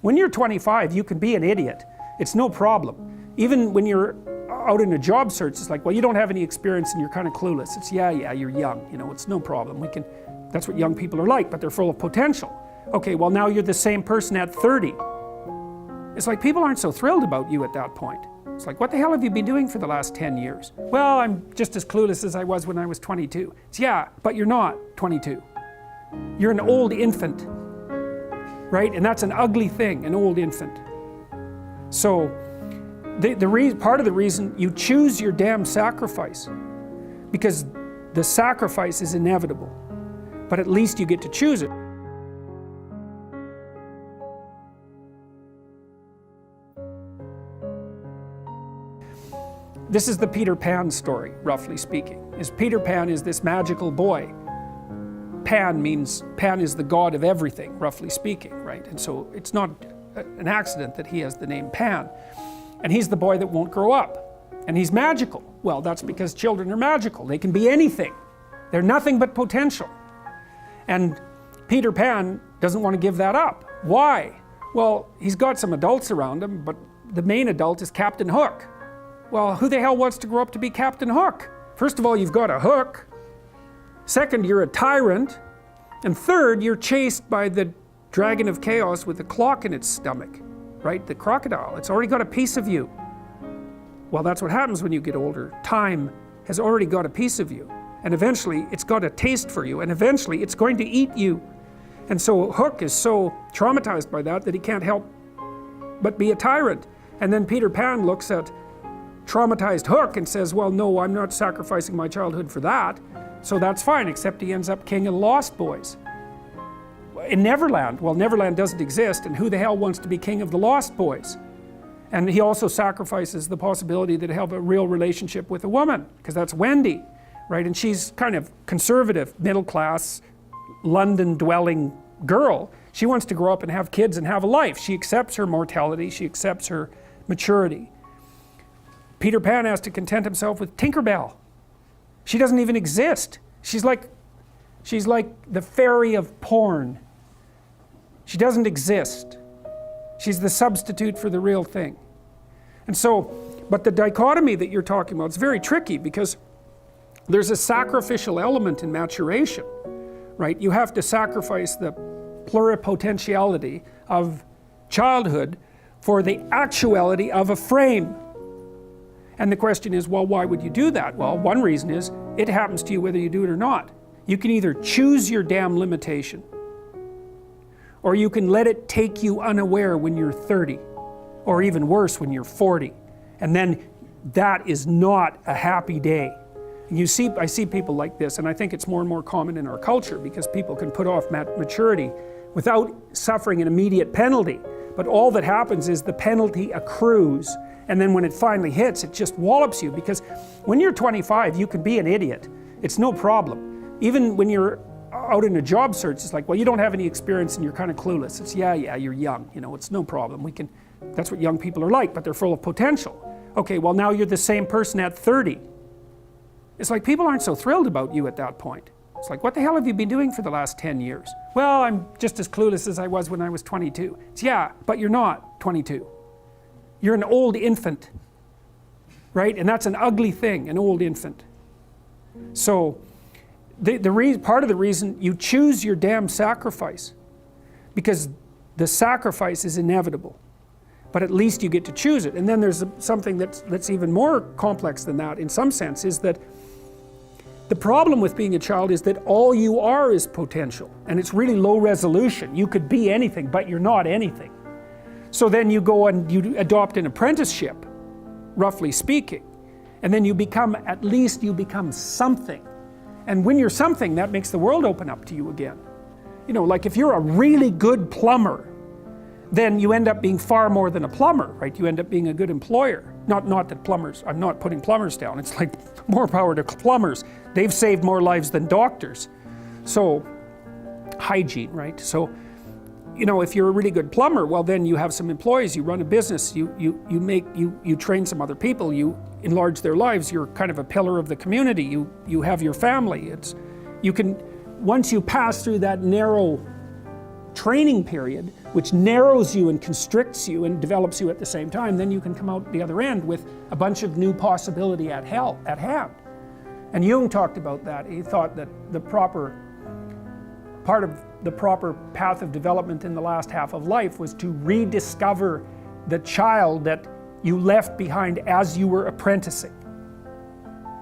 when you're 25, you can be an idiot. It's no problem. Even when you're out in a job search, it's like, well, you don't have any experience and you're kind of clueless. It's, yeah, you're young, you know, it's no problem. That's what young people are like, but they're full of potential. Okay, well, now you're the same person at 30. It's like people aren't so thrilled about you at that point. It's like, what the hell have you been doing for the last 10 years? Well, I'm just as clueless as I was when I was 22. It's, yeah, but you're not 22. You're an old infant, right? And that's an ugly thing, an old infant. So, part of the reason you choose your damn sacrifice, because the sacrifice is inevitable, but at least you get to choose it. This is the Peter Pan story, roughly speaking. Peter Pan is this magical boy. Pan is the god of everything, roughly speaking, right? And so it's not an accident that he has the name Pan. And he's the boy that won't grow up. And he's magical. Well, that's because children are magical. They can be anything. They're nothing but potential. And Peter Pan doesn't want to give that up. Why? Well, he's got some adults around him, but the main adult is Captain Hook. Well, who the hell wants to grow up to be Captain Hook? First of all, you've got a hook. Second, you're a tyrant. And third, you're chased by the dragon of chaos with a clock in its stomach, right? The crocodile. It's already got a piece of you. Well, that's what happens when you get older. Time has already got a piece of you. And eventually, it's got a taste for you. And eventually, it's going to eat you. And so Hook is so traumatized by that he can't help but be a tyrant. And then Peter Pan looks at traumatized Hook and says, well, no, I'm not sacrificing my childhood for that. So that's fine, except he ends up king of the Lost Boys. In Neverland, well, Neverland doesn't exist, and who the hell wants to be king of the Lost Boys? And he also sacrifices the possibility that he'll have a real relationship with a woman, because that's Wendy, right? And she's kind of conservative, middle-class, London-dwelling girl. She wants to grow up and have kids and have a life. She accepts her mortality, she accepts her maturity. Peter Pan has to content himself with Tinkerbell. She doesn't even exist. She's like the fairy of porn. She doesn't exist. She's the substitute for the real thing. And so, but the dichotomy that you're talking about is very tricky, because there's a sacrificial element in maturation, right? You have to sacrifice the pluripotentiality of childhood for the actuality of a frame. And the question is, well, why would you do that? Well, one reason is, it happens to you whether you do it or not. You can either choose your damn limitation, or you can let it take you unaware when you're 30, or even worse, when you're 40. And then that is not a happy day. And I see people like this, and I think it's more and more common in our culture, because people can put off maturity without suffering an immediate penalty. But all that happens is the penalty accrues. And then when it finally hits, it just wallops you, because when you're 25, you can be an idiot. It's no problem. Even when you're out in a job search, it's like, well, you don't have any experience and you're kind of clueless. It's, yeah, you're young, you know, it's no problem. That's what young people are like, but they're full of potential. Okay, well, now you're the same person at 30. It's like people aren't so thrilled about you at that point. It's like, what the hell have you been doing for the last 10 years? Well, I'm just as clueless as I was when I was 22. It's, yeah, but you're not 22. You're an old infant, right? And that's an ugly thing, an old infant. So, part of the reason you choose your damn sacrifice, because the sacrifice is inevitable, but at least you get to choose it. And then there's something that's even more complex than that, in some sense, is that the problem with being a child is that all you are is potential, and it's really low resolution. You could be anything, but you're not anything. So then you go and you adopt an apprenticeship, roughly speaking, and then at least you become something. And when you're something, that makes the world open up to you again. You know, like if you're a really good plumber, then you end up being far more than a plumber, right? You end up being a good employer. Not that plumbers, I'm not putting plumbers down. It's like, more power to plumbers. They've saved more lives than doctors. So, hygiene, right? So, you know, if you're a really good plumber, well, then you have some employees, you run a business, you train some other people, you enlarge their lives, you're kind of a pillar of the community, you have your family. Once you pass through that narrow training period, which narrows you and constricts you and develops you at the same time, then you can come out the other end with a bunch of new possibility at hand. And Jung talked about that. He thought that part of the proper path of development in the last half of life was to rediscover the child that you left behind as you were apprenticing.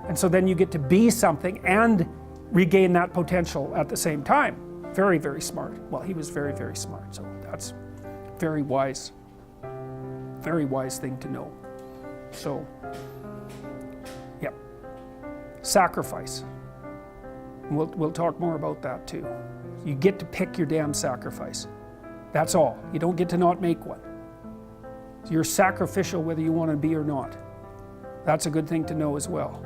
And so then you get to be something and regain that potential at the same time. Very, very smart. Well, he was very, very smart, so that's very wise thing to know. So, yeah, sacrifice. We'll talk more about that too. You get to pick your damn sacrifice. That's all. You don't get to not make one. You're sacrificial whether you want to be or not. That's a good thing to know as well.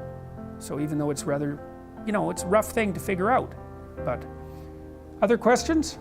So even though it's rather, it's a rough thing to figure out. But other questions?